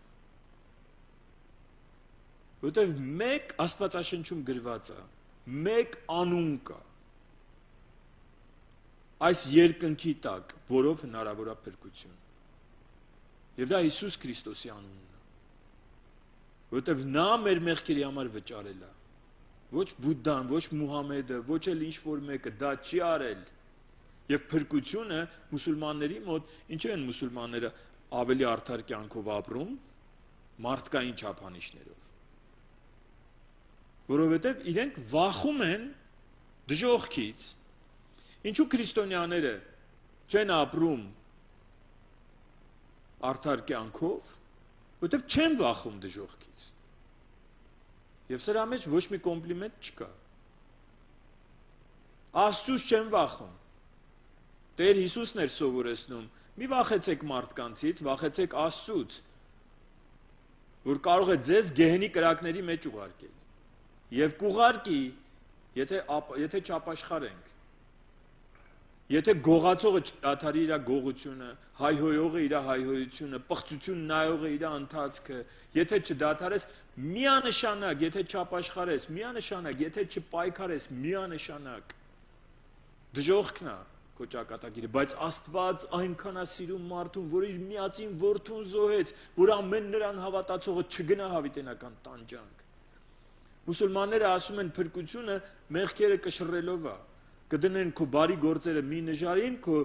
որովհետև մեկ Աստվածաշնչում գրված է, մեկ անուն կա այս երկնքի տակ, որով հնարավոր է փրկություն։ Եվ դա Հիսուս Քրիստոսի անունն է, որովհետև նա մեր մեղքերի համար վճարել է, ոչ Բուդդան, ոչ Մուհամեդը, ոչ էլ ինչ-որ մեկը դա չի արել, եւ փրկությունը մուսուլմանների մոտ, ինչու են մուսուլմանները ավելի արդար կյանքով ապրում, մարդկային չափանիշներով, որովհետև իրենք վախում են դժոխքից, ինչու քրիստոնյաները չեն ապրում արդար կյանքով, որովհետև չեն վախում դժոխքից։ Եվ սրա մեջ ոչ մի կոմպլիմենտ չկա։ Աստծուց չեն վախում։ Տեր Հիսուսն էր սովորեցնում, մի վախեցեք մարդկանցից, վախեցեք Աստծուց, որ կարող է ձեզ գեհենի կրակների մեջ ուղարկել։ Եվ կուղարկի, եթե չապաշխարենք։ Եթե գողացողը չդադարի իր գողությունը, հայհոյողը իր հայհոյությունը, պղծություն նայողը իր ընթացքը, եթե չդադարես, միանշանակ, եթե չապաշխարես, միանշանակ, եթե չպայքարես, միանշանակ դժոխքն է քո ճակատագիրը, բայց Աստված այնքան է սիրում մարդուն, որ իր միածին որդուն զոհեց, որ ամեն նրան հավատացողը չգնա հավիտենական տանջանք։ Մուսուլմանները ասում են փրկությունը մեղքերը կշռելով է, կդնեն քո բարի գործերը մի նժարին, քո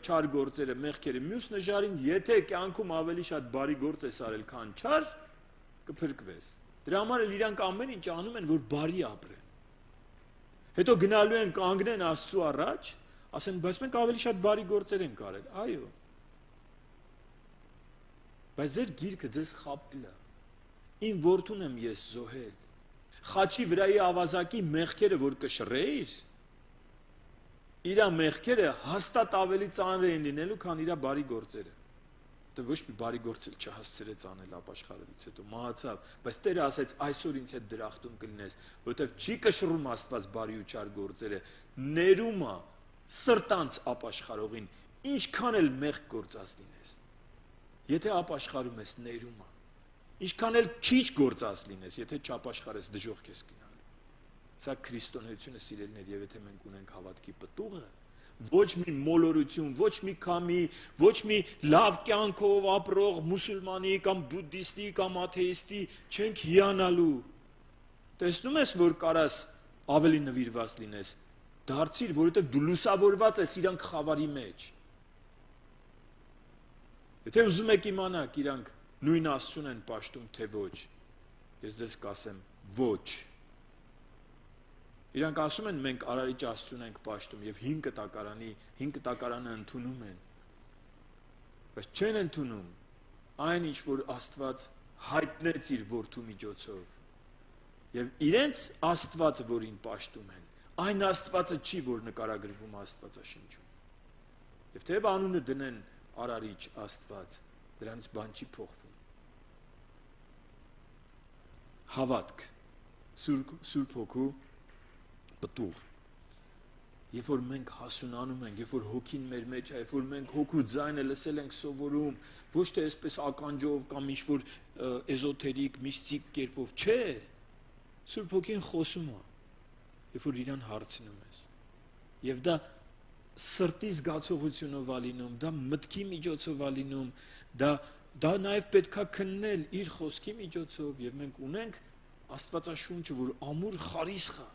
չար գործերը մեղքերը մյուս նժարին, եթե կյանքում ավելի շատ բարի գործ ես արել, քան չար, կփրկվես։ Դրա համար էլ իրանք ամեն ինչ անում են, որ բարի ապրեն։ Հետո գնալու են կանգնեն Աստծու առաջ, ասեն, բայց մենք ավելի շատ բարի գործեր ենք արել, այո։ Բայց ձեր գիրքը ձեզ խաբել է։ Իմ որդուն եմ ես զոհել։ Խաչի վրայի ավազակի մեղքերը, որ կշռեիր, իր մեղքերը հաստատ ավելի ծանր էին լինելու, քան իր բարի գործերը։ Դե ոչ մի բարի գործ էլ չհասցրեց անել ապաշխարելուց հետո, մահացավ, բայց Տերը ասեց, այսօր ինձ հետ դրախտում կլինես, որովհետև չի կշռում Աստված բարի ու չար գործերը, ներում է սրտանց ապաշխարողին, ինչքան էլ մեղք գործած լինես։ Եթե ապաշխարում ես ներում է։ Ինչքան էլ քիչ գործած լինես, եթե չապաշխարես դժոխք ես գնալու։ Սա քրիստոնեությունը սիրելիներ, եւ եթե մենք ունենք հավատքի պտուղը, ոչ մի մոլորություն, ոչ մի քամի, ոչ մի լավ կյանքով ապրող մուսուլմանի կամ բուդդիստի կամ աթեիստի չենք հիանալու։ Տեսնում ես, որ կարաս ավելի նվիրված լինես, դարձիր, որովհետև դու լուսավորված ես իրանք խավարի մեջ։ Եթե ուզում եք իմանալ, իրանք նույն Աստծուն են պաշտում, թե ոչ, ես ձեզ կասեմ ոչ։ Իրանք ասում են մենք Արարիչ Աստծուն ենք պաշտում եւ 5 կտակարանը ընդունում են։ Բայց չեն ընդունում այն ինչ որ Աստված հայտնեց իր որդու միջոցով։ Եվ իրենց Աստվածը, որին պաշտում են, այն Աստվածը չի, որ նկարագրվում Աստվածաշնչում։ Եվ թեև անունը դնեն Արարիչ Աստված, դրանից բան չի փոխվում։ Հավատք, Սուրբ Հոգու պտուղ։ Երբ որ մենք հասունանում ենք, երբ որ հոգին մեր մեջ է, երբ որ մենք հոգու ձայնը լսել ենք սովորում, ոչ թե այսպես ականջով կամ ինչ-որ էզոթերիկ, միստիկ կերպով, չէ։ Սուրբ Հոգին խոսում է, երբ որ իրան հարցնում ես։ Եվ դա սրտի զգացողությունով է լինում, դա մտքի միջոցով է լինում, դա նաև պետք է քննել իր խոսքի միջոցով, եւ մենք ունենք Աստվածաշունչը, որ ամուր խարիսխ է։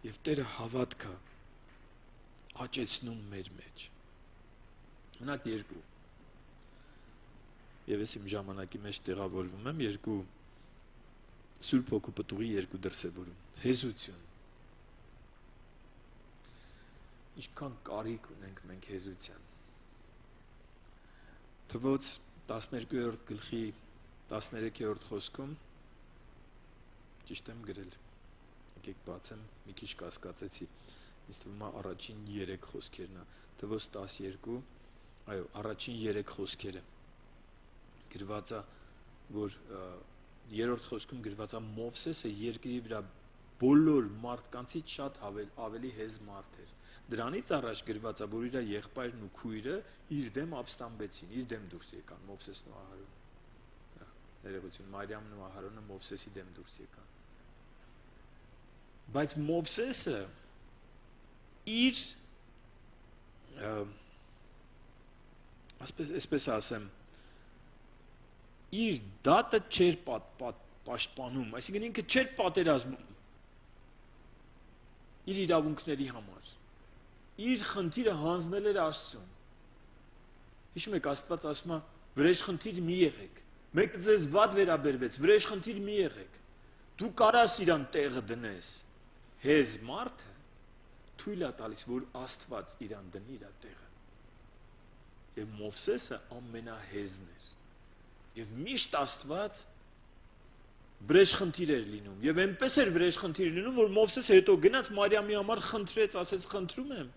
Եվ Տերը հավատք է աճեցնում մեր մեջ։ Մնաց 2։ Եվ ես իմ ժամանակի մեջ տեղավորվում եմ 2 Սուրբ Հոգու պտուղի 2 դրսևորում։ Հեզություն։ Ինչքան կարիք ունենք մենք հեզության։ Թվոց 12-րդ գլխի 13-րդ խոսքում ճիշտ եմ գրել։ Եկեք բացեմ, մի քիչ կասկածեցի։ Ինձ թվում է առաջին 3 խոսքերն է։ Թվոց 12, այո, առաջին 3 խոսքերը։ Գրված է, որ 3-րդ խոսքում գրված է Մովսեսը երկրի վրա բոլոր մարդկանցից շատ ավելի հեզ մարդ էր։ Դրանից առաջ գրված է, որ իր եղբայրն ու քույրը իր դեմ ապստամբեցին, իր դեմ դուրս եկան Մովսեսն ու Ահարոնը։ Ներողություն, Մարիամն ու Ահարոնը Մովսեսի դեմ դուրս եկան։ Բայց Մովսեսը իր այսպես ասեմ, իր դատը չէր պաշտպանում, այսինքն ինքը չէր պատերազմում իր իրավունքների համար։ Իր խնդիրը հանձնել էր Աստծուն։ Հիշում եք, Աստված ասում է, վրեժխնդիր մի եղեք։ Մեկը ձեզ վատ վերաբերվեց, վրեժխնդիր մի եղեք։ Դու կարաս իրան տեղը դնես։ Հեզ մարդը թույլ է տալիս, որ Աստված իրան դնի իր տեղը։ Եվ Մովսեսը ամենահեզն էր։ Եվ միշտ Աստված վրեժխնդիր էր լինում։ Եվ այնպես էր վրեժխնդիր լինում, որ Մովսեսը հետո գնաց Մարիամի համար խնդրեց, ասեց խնդրում եմ։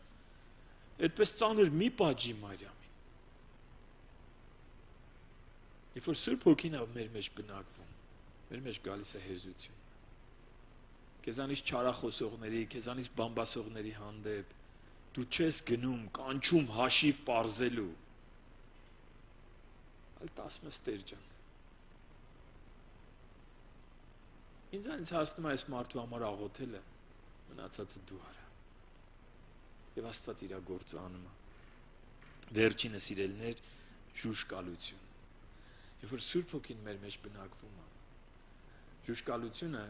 Այդպես ծանր մի պատժի Մարիամին։ Երբ որ Սուրբ Հոգին է մեր մեջ բնակվում, մեր մեջ գալիս է հեզություն։ Քեզանից չարախոսողների, քեզանից բամբասողների հանդեպ դու չես գնում, կանչում հաշիվ պարզելու։ Այլ ասում ես Տեր ջան։ Ինձ հասնում է այս մարդու համար աղոթելը, մնացածը դու արա։ Եվ Աստված իր գործը անում է։ Վերջինը սիրելիներ, ժուժկալություն։ Երբ որ Սուրբ Հոգին մեր մեջ բնակվում է, ժուժկալությունը,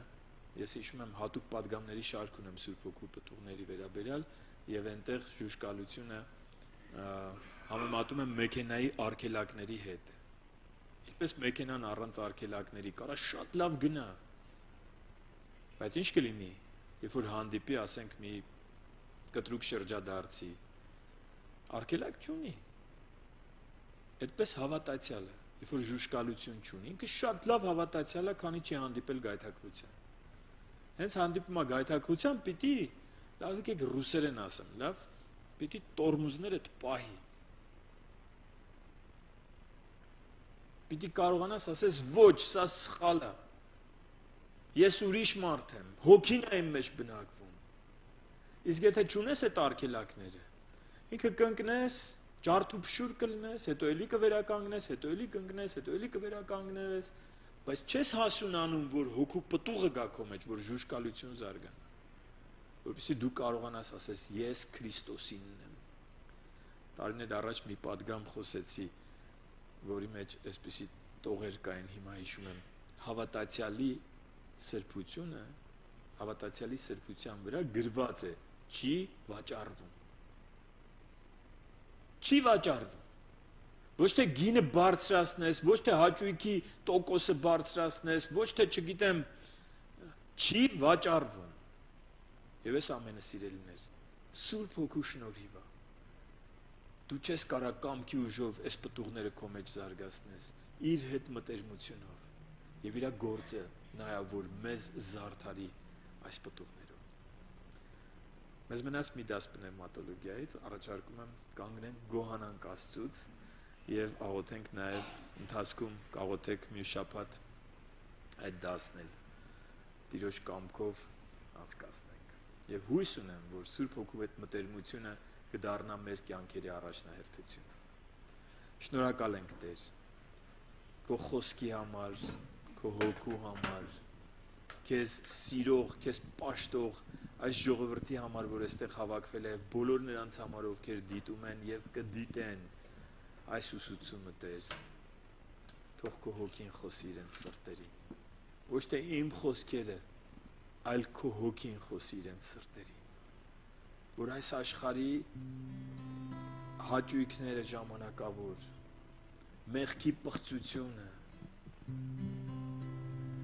ես հիշում եմ հատուկ պատգամների շարք ունեմ Սուրբ Հոգու պտուղների վերաբերյալ, եւ այնտեղ ժուժկալությունը համեմատում եմ մեքենայի արգելակների հետ։ Ինչպես մեքենան առանց արգելակների կարա շատ լավ գնա։ Բայց ինչ կլինի, երբ որ հանդիպի, ասենք մի կտրուկ շրջադարձի, արգելակ չունի։ Այդպես հավատացյալը, երբ որ ժուժկալություն չունի, ինքը շատ լավ հավատացյալ է, քանի չի հանդիպել գայթակղության։ Հենց հանդիպում է գայթակղության, պիտի, դավիք եք ռուսերեն ասեմ, լավ, պիտի տորմուզներդ պահի։ Պիտի կարողանաս ասես ոչ, սա սխալ է։ Ես ուրիշ մարդ եմ, հոգին է իմ մեջ բնակվում։ Իսկ եթե չունես այդ արգելակները, ինքը կընկնես, ջարդուփշուր կլնես, հետո էլի կվերականգնես, հետո էլի կընկնես, հետո էլի կվերականգնես, բայց չես հասունանում, որ հոգու պտուղը գա քո մեջ, որ ժուժկալություն զարգանա, որովհետեւ դու կարողանաս ասես ես Քրիստոսինն եմ։ Տարիներ առաջ մի պատգամ խոսեցի, որի մեջ այսպիսի տողեր կային, հիմա հիշում եմ, հավատացյալի սրբության վրա գրված է չի վաճառվում։ Չի վաճառվում։ Ոչ թե գինը բարձրացնես, ոչ թե հաճույքի տոկոսը բարձրացնես, ոչ թե չգիտեմ, չի վաճառվում։ Եվ այս ամենը սիրելիներ, Սուրբ Հոգու շնորհիվ է։ Դու չես կարա կամքի ուժով այս պտուղները քո մեջ զարգացնես, իր հետ մտերմությունով, եւ իր գործը նայա, որ մեզ զարդարի այս պտուղներով։ Մեզ մնաց մի դաս պնևմատոլոգիայից, առաջարկում եմ կանգնենք գոհանանք Աստծուց եւ աղոթենք նաեւ ընթացքում կաղոթեք մի շաբաթ այդ դասն էլ Տիրոջ կամքով անցկացնենք։ Եվ հույս ունեմ, որ Սուրբ Հոգու հետ մտերմությունը կդառնա մեր կյանքերի առաջնահերթությունը։ Շնորհակալ ենք Տեր քո խոսքի համար, քո հոգու համար, քեզ սիրող, քեզ պաշտող այս ժողովրդի համար, որ այստեղ հավաքվել է, եւ բոլոր նրանց համար, ովքեր դիտում են եւ կդիտեն այս ուսուցումը, Տեր, թող քո հոգին խոսի իրենց սրտերին։ Ոչ թե իմ խոսքերը, այլ քո հոգին խոսի իրենց սրտերին, որ այս աշխարհի հաճույքները ժամանակավոր, մեղքի պղծությունը,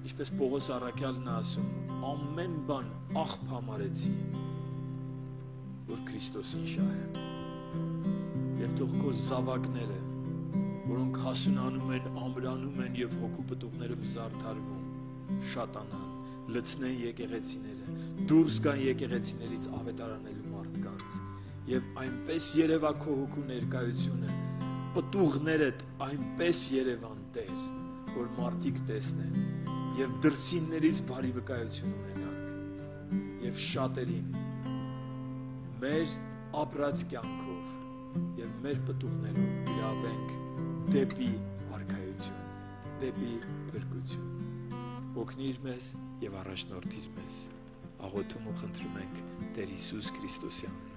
ինչպես Պողոս առաքյալն է ասում, ամեն բան աղբ համարեցի, որ Քրիստոսին շահեմ։ Եվ թող քո զավակները, որոնք հասունանում են, ամրանում են եւ հոգու պտուղներով զարդարվում, շատանան, լցնեն եկեղեցիները, դուրս գան եկեղեցիներից ավետարանելու մարդկանց եւ այնպես երևա քո հոգու ներկայությունը, պտուղներդ այնպես երևան, Տեր, որ մարդիկ տեսնեն եւ դրսիններից բարի վկայություն ունենանք եւ շատերին մեր ապրած կյանքով եւ մեր պտուղներով գրավենք դեպի արքայություն, դեպի փրկություն։ Օգնիր մեզ եւ առաջնորդիր մեզ։ Աղոթում ու խնդրում ենք Տեր Հիսուս Քրիստոսի անունով։